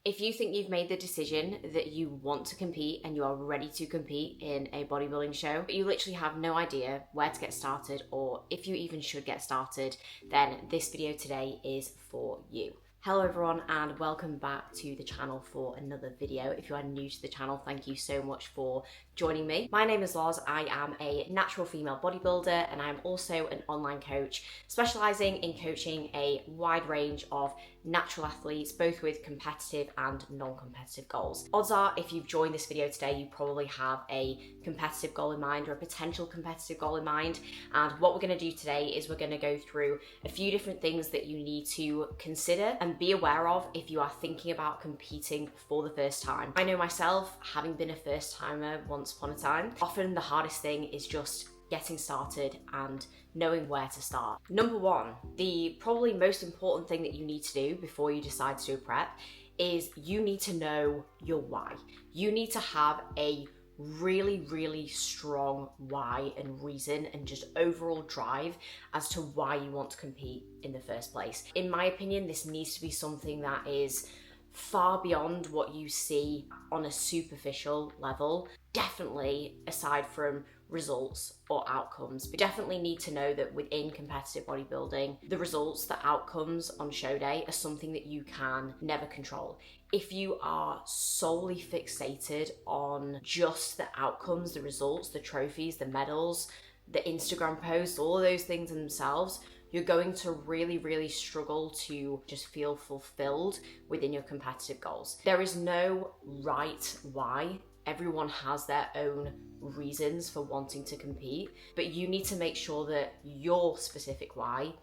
If you think you've made the decision that you want to compete and you are ready to compete in a bodybuilding show, but you literally have no idea where to get started or if you even should get started, then this video today is for you. Hello everyone and welcome back to the channel for another video. If you are new to the channel, thank you so much for joining me. My name is Loz, I am a natural female bodybuilder and I'm also an online coach specialising in coaching a wide range of natural athletes, both with competitive and non-competitive goals. Odds are if you've joined this video today, you probably have a competitive goal in mind or a potential competitive goal in mind. And what we're going to do today is we're going to go through a few different things that you need to consider and be aware of if you are thinking about competing for the first time. I know myself, having been a first timer once upon a time, often the hardest thing is just getting started and knowing where to start. Number one, the probably most important thing that you need to do before you decide to do a prep is you need to know your why. You need to have a really strong why and reason and just overall drive as to why you want to compete in the first place. In my opinion, this needs to be something that is far beyond what you see on a superficial level, definitely aside from results or outcomes. But definitely need to know that within competitive bodybuilding, the results, the outcomes on show day are something that you can never control. If you are solely fixated on just the outcomes, the results, the trophies, the medals, the Instagram posts, all of those things in themselves, you're going to really struggle to just feel fulfilled within your competitive goals. There is no right why. Everyone has their own reasons for wanting to compete, but you need to make sure that your specific why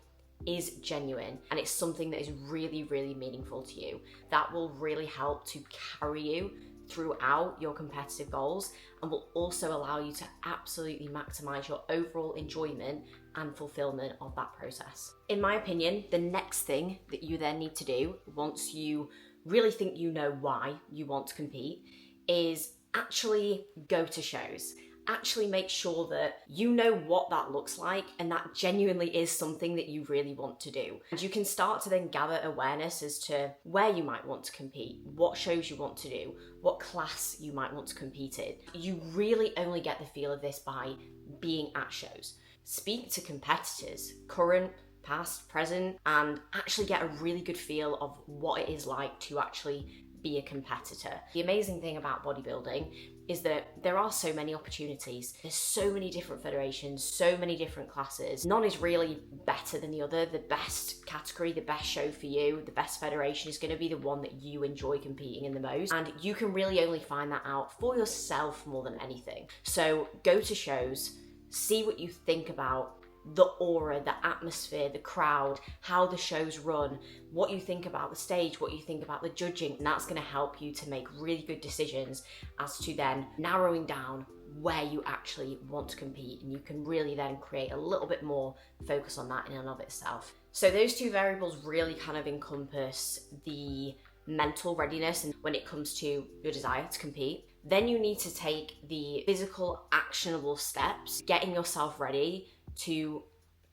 is genuine and it's something that is really meaningful to you. That will really help to carry you throughout your competitive goals and will also allow you to absolutely maximize your overall enjoyment and fulfillment of that process. In my opinion, the next thing that you then need to do once you really think you know why you want to compete is actually go to shows. Actually make sure that you know what that looks like and that genuinely is something that you really want to do. And you can start to then gather awareness as to where you might want to compete, what shows you want to do, what class you might want to compete in. You really only get the feel of this by being at shows. Speak to competitors, current, past, present, and actually get a really good feel of what it is like to actually be a competitor. The amazing thing about bodybuilding is that there are so many opportunities. There's so many different federations, so many different classes. None is really better than the other. The best category, the best show for you, the best federation is going to be the one that you enjoy competing in the most. And you can really only find that out for yourself more than anything. So go to shows, see what you think about the aura, the atmosphere, the crowd, how the shows run, what you think about the stage, what you think about the judging, and that's going to help you to make really good decisions as to then narrowing down where you actually want to compete, and you can really then create a little bit more focus on that in and of itself. So those two variables really kind of encompass the mental readiness and when it comes to your desire to compete. Then you need to take the physical actionable steps, getting yourself ready to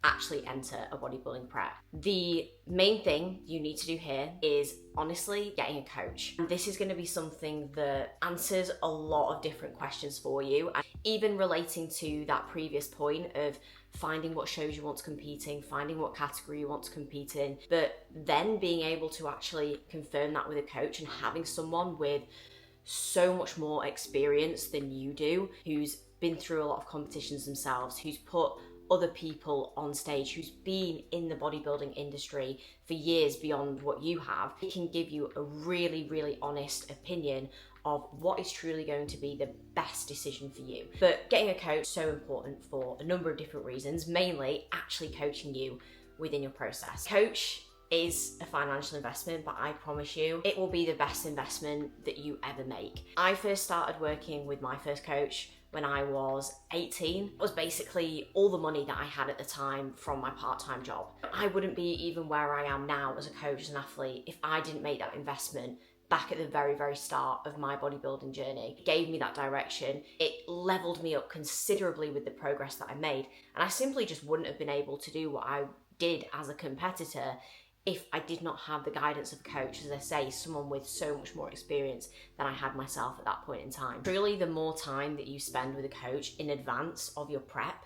actually enter a bodybuilding prep. The main thing you need to do here is honestly getting a coach. And this is going to be something that answers a lot of different questions for you. And even relating to that previous point of finding what shows you want to compete in, finding what category you want to compete in, but then being able to actually confirm that with a coach and having someone with so much more experience than you do, who's been through a lot of competitions themselves, who's put other people on stage, who's been in the bodybuilding industry for years beyond what you have, it can give you a really honest opinion of what is truly going to be the best decision for you. But getting a coach is so important for a number of different reasons, mainly actually coaching you within your process. Coach is a financial investment, but I promise you it will be the best investment that you ever make. I first started working with my first coach when I was 18. It was basically all the money that I had at the time from my part-time job. I wouldn't be even where I am now as a coach, as an athlete, if I didn't make that investment back at the very start of my bodybuilding journey. It gave me that direction. It leveled me up considerably with the progress that I made. And I simply just wouldn't have been able to do what I did as a competitor if I did not have the guidance of a coach, as I say, someone with so much more experience than I had myself at that point in time. Truly, the more time that you spend with a coach in advance of your prep,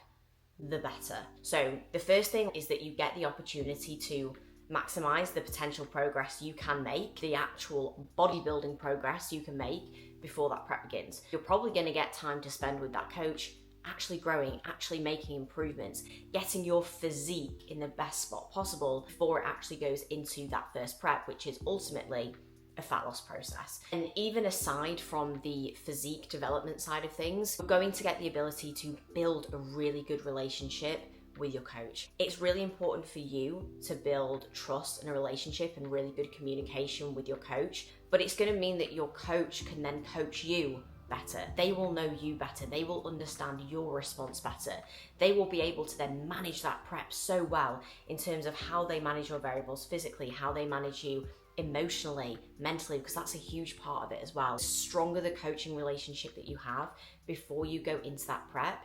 the better. So the first thing is that you get the opportunity to maximize the potential progress you can make, the actual bodybuilding progress you can make before that prep begins. You're probably going to get time to spend with that coach actually growing, actually making improvements, getting your physique in the best spot possible before it actually goes into that first prep, which is ultimately a fat loss process. And even aside from the physique development side of things, you're going to get the ability to build a really good relationship with your coach. It's really important for you to build trust and a relationship and really good communication with your coach, but it's going to mean that your coach can then coach you better. They will know you better. They will understand your response better. They will be able to then manage that prep so well in terms of how they manage your variables physically, how they manage you emotionally, mentally, because that's a huge part of it as well. The stronger the coaching relationship that you have before you go into that prep,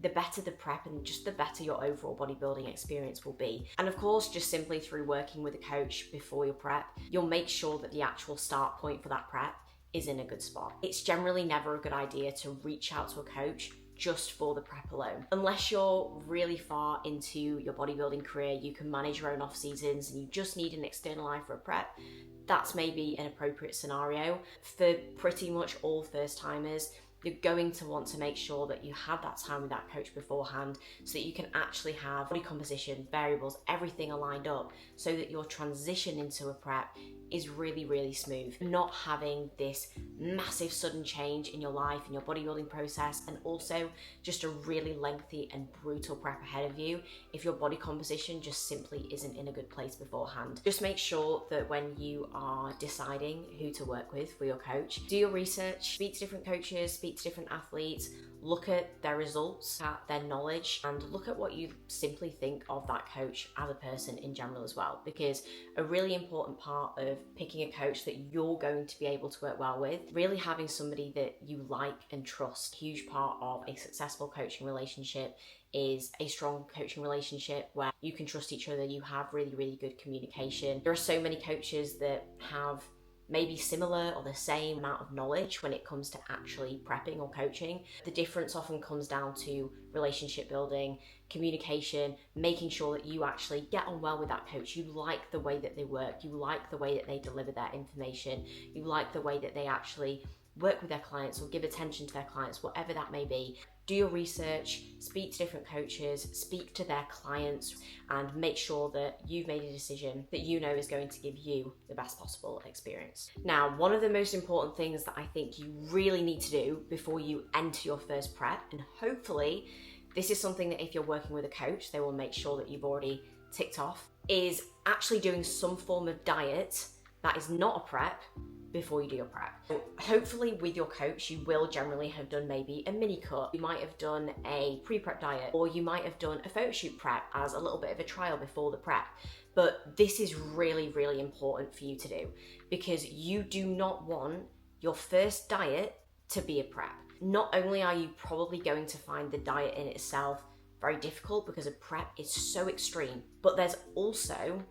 the better the prep and just the better your overall bodybuilding experience will be. And of course, just simply through working with a coach before your prep, you'll make sure that the actual start point for that prep is in a good spot. It's generally never a good idea to reach out to a coach just for the prep alone. Unless you're really far into your bodybuilding career, you can manage your own off seasons and you just need an external eye for a prep, that's maybe an appropriate scenario. For pretty much all first timers, you're going to want to make sure that you have that time with that coach beforehand so that you can actually have body composition, variables, everything aligned up so that your transition into a prep is really, really smooth. Not having this massive sudden change in your life, in your bodybuilding process, and also just a really lengthy and brutal prep ahead of you if your body composition just simply isn't in a good place beforehand. Just make sure that when you are deciding who to work with for your coach, do your research, speak to different coaches, speak to different athletes, look at their results, at their knowledge, and look at what you simply think of that coach as a person in general as well. Because a really important part of picking a coach that you're going to be able to work well with, really having somebody that you like and trust. Huge part of a successful coaching relationship is a strong coaching relationship where you can trust each other, you have really, really good communication. There are so many coaches that have maybe similar or the same amount of knowledge when it comes to actually prepping or coaching. The difference often comes down to relationship building, communication, making sure that you actually get on well with that coach. You like the way that they work, you like the way that they deliver their information, you like the way that they actually work with their clients or give attention to their clients, whatever that may be. Do your research, speak to different coaches, speak to their clients, and make sure that you've made a decision that you know is going to give you the best possible experience. Now, one of the most important things that I think you really need to do before you enter your first prep, and hopefully this is something that if you're working with a coach, they will make sure that you've already ticked off, is actually doing some form of diet that is not a prep before you do your prep. So hopefully with your coach, you will generally have done maybe a mini cut. You might have done a pre-prep diet, or you might have done a photo shoot prep as a little bit of a trial before the prep. But this is really, really important for you to do because you do not want your first diet to be a prep. Not only are you probably going to find the diet in itself very difficult because a prep is so extreme, but there's also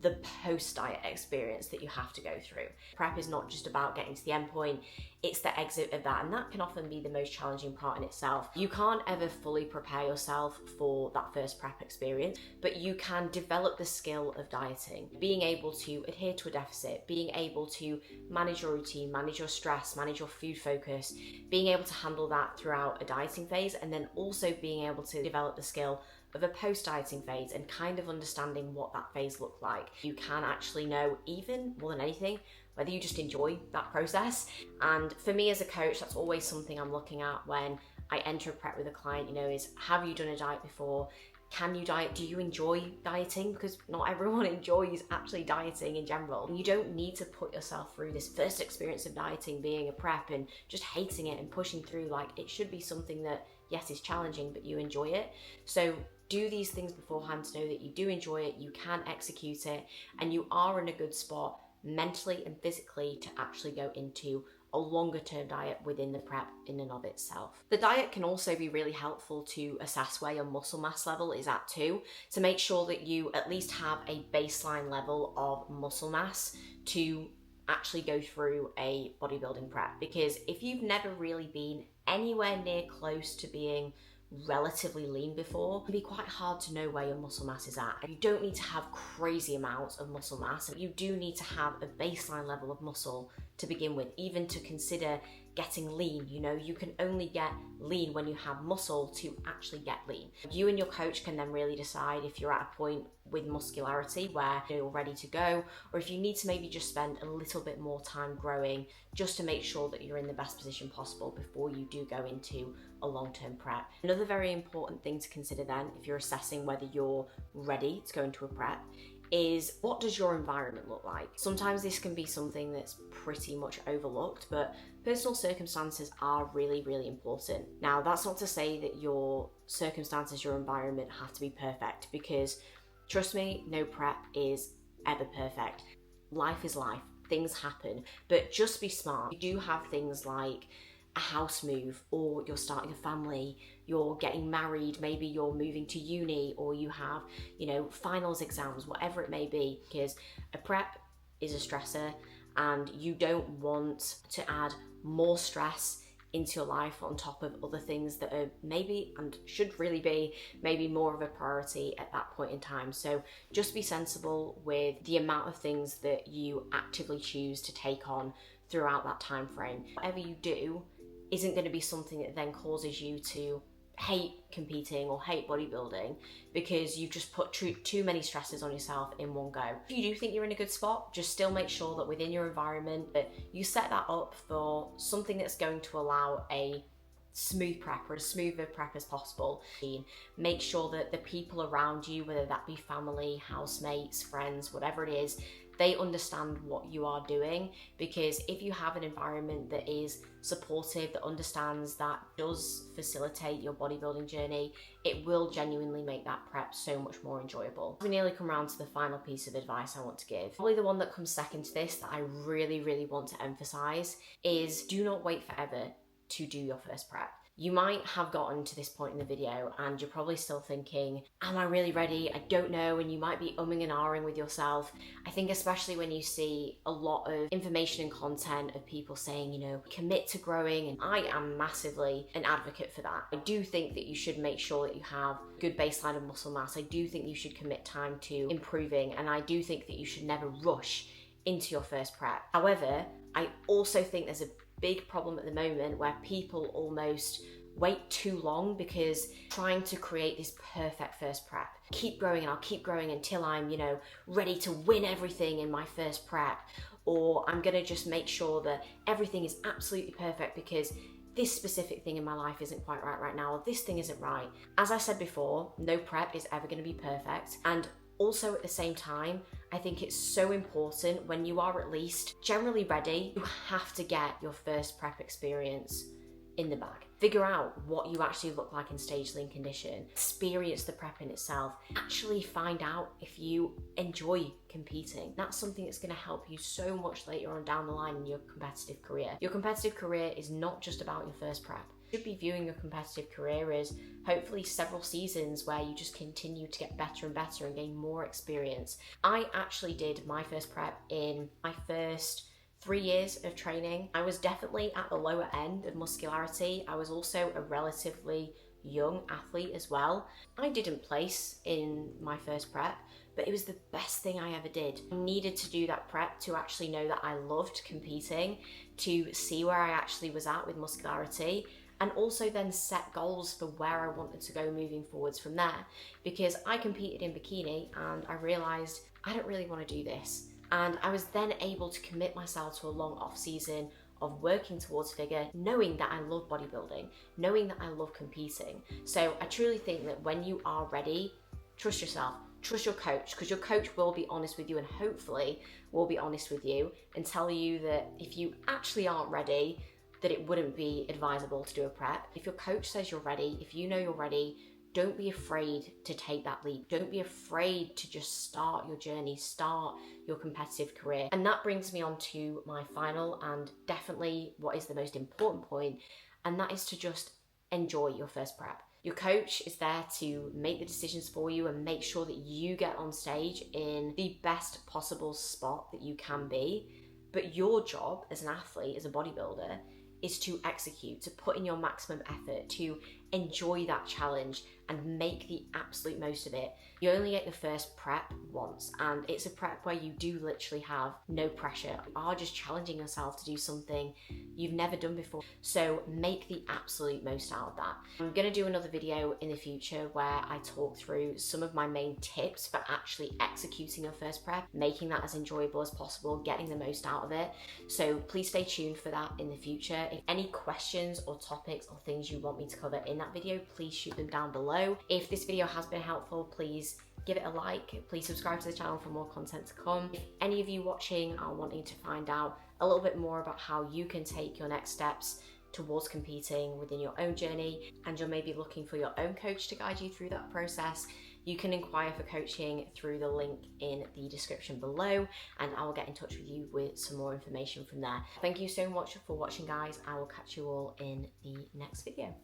the post-diet experience that you have to go through. Prep is not just about getting to the end point, it's the exit of that, and that can often be the most challenging part in itself. You can't ever fully prepare yourself for that first prep experience, but you can develop the skill of dieting, being able to adhere to a deficit, being able to manage your routine, manage your stress, manage your food focus, being able to handle that throughout a dieting phase, and then also being able to develop the skill of a post-dieting phase and kind of understanding what that phase looked like. You can actually know, even more than anything, whether you just enjoy that process. And for me as a coach, that's always something I'm looking at when I enter a prep with a client, is have you done a diet before? Can you diet? Do you enjoy dieting? Because not everyone enjoys actually dieting in general. You don't need to put yourself through this first experience of dieting being a prep and just hating it and pushing through. Like, it should be something that, yes, is challenging, but you enjoy it. So do these things beforehand to know that you do enjoy it, you can execute it, and you are in a good spot mentally and physically to actually go into a longer term diet within the prep in and of itself. The diet can also be really helpful to assess where your muscle mass level is at too, to make sure that you at least have a baseline level of muscle mass to actually go through a bodybuilding prep. Because if you've never really been anywhere near close to being relatively lean before, it can be quite hard to know where your muscle mass is at. You don't need to have crazy amounts of muscle mass. You do need to have a baseline level of muscle to begin with, even to consider getting lean. You know, you can only get lean when you have muscle to actually get lean. You and your coach can then really decide if you're at a point with muscularity where you're ready to go, or if you need to maybe just spend a little bit more time growing just to make sure that you're in the best position possible before you do go into a long-term prep. Another very important thing to consider then, if you're assessing whether you're ready to go into a prep, is what does your environment look like? Sometimes this can be something that's pretty much overlooked, but personal circumstances are really, really important. Now, that's not to say that your circumstances, your environment have to be perfect, because trust me, no prep is ever perfect. Life is life, things happen, but just be smart. You do have things like a house move, or you're starting a family, you're getting married, maybe you're moving to uni, or you have, finals exams, whatever it may be, because a prep is a stressor and you don't want to add more stress into your life on top of other things that are maybe and should really be maybe more of a priority at that point in time. So just be sensible with the amount of things that you actively choose to take on throughout that time frame. Whatever you do isn't going to be something that then causes you to hate competing or hate bodybuilding because you've just put too many stresses on yourself in one go. If you do think you're in a good spot, just still make sure that within your environment that you set that up for something that's going to allow a smooth prep, or as smooth a prep as possible. Make sure that the people around you, whether that be family, housemates, friends, whatever it is, they understand what you are doing. Because if you have an environment that is supportive, that understands, that does facilitate your bodybuilding journey, it will genuinely make that prep so much more enjoyable. We nearly come around to the final piece of advice I want to give. Probably the one that comes second to this that I really, really want to emphasize is do not wait forever to do your first prep. You might have gotten to this point in the video and you're probably still thinking, am I really ready? I don't know. And you might be umming and ahhing with yourself. I think especially when you see a lot of information and content of people saying, commit to growing. And I am massively an advocate for that. I do think that you should make sure that you have a good baseline of muscle mass. I do think you should commit time to improving. And I do think that you should never rush into your first prep. However, I also think there's a big problem at the moment where people almost wait too long because trying to create this perfect first prep. Keep growing and I'll keep growing until I'm, ready to win everything in my first prep. Or I'm gonna just make sure that everything is absolutely perfect because this specific thing in my life isn't quite right now, or this thing isn't right. As I said before, no prep is ever gonna be perfect. And also at the same time, I think it's so important when you are at least generally ready, you have to get your first prep experience in the bag. Figure out what you actually look like in stage lean condition. Experience the prep in itself. Actually find out if you enjoy competing. That's something that's going to help you so much later on down the line in your competitive career. Your competitive career is not just about your first prep. You should be viewing your competitive career as hopefully several seasons where you just continue to get better and better and gain more experience. I actually did my first prep in my first 3 years of training. I was definitely at the lower end of muscularity. I was also a relatively young athlete as well. I didn't place in my first prep, but it was the best thing I ever did. I needed to do that prep to actually know that I loved competing, to see where I actually was at with muscularity, and also then set goals for where I wanted to go moving forwards from there. Because I competed in bikini and I realized I don't really want to do this. And I was then able to commit myself to a long off season of working towards figure, knowing that I love bodybuilding, knowing that I love competing. So I truly think that when you are ready, trust yourself, trust your coach, because your coach will be honest with you and hopefully will be honest with you and tell you that if you actually aren't ready, that it wouldn't be advisable to do a prep. If your coach says you're ready, if you know you're ready, don't be afraid to take that leap. Don't be afraid to just start your journey, start your competitive career. And that brings me on to my final and definitely what is the most important point, and that is to just enjoy your first prep. Your coach is there to make the decisions for you and make sure that you get on stage in the best possible spot that you can be. But your job as an athlete, as a bodybuilder, is to execute, to put in your maximum effort, to enjoy that challenge and make the absolute most of it. You only get the first prep once, and it's a prep where you do literally have no pressure. You are just challenging yourself to do something you've never done before. So make the absolute most out of that. I'm gonna do another video in the future where I talk through some of my main tips for actually executing your first prep, making that as enjoyable as possible, getting the most out of it. So please stay tuned for that in the future. If any questions or topics or things you want me to cover in that video, please shoot them down below. If this video has been helpful, please give it a like. Please subscribe to the channel for more content to come. If any of you watching are wanting to find out a little bit more about how you can take your next steps towards competing within your own journey, and you're maybe looking for your own coach to guide you through that process, you can inquire for coaching through the link in the description below, and I will get in touch with you with some more information from there. Thank you so much for watching, guys. I will catch you all in the next video.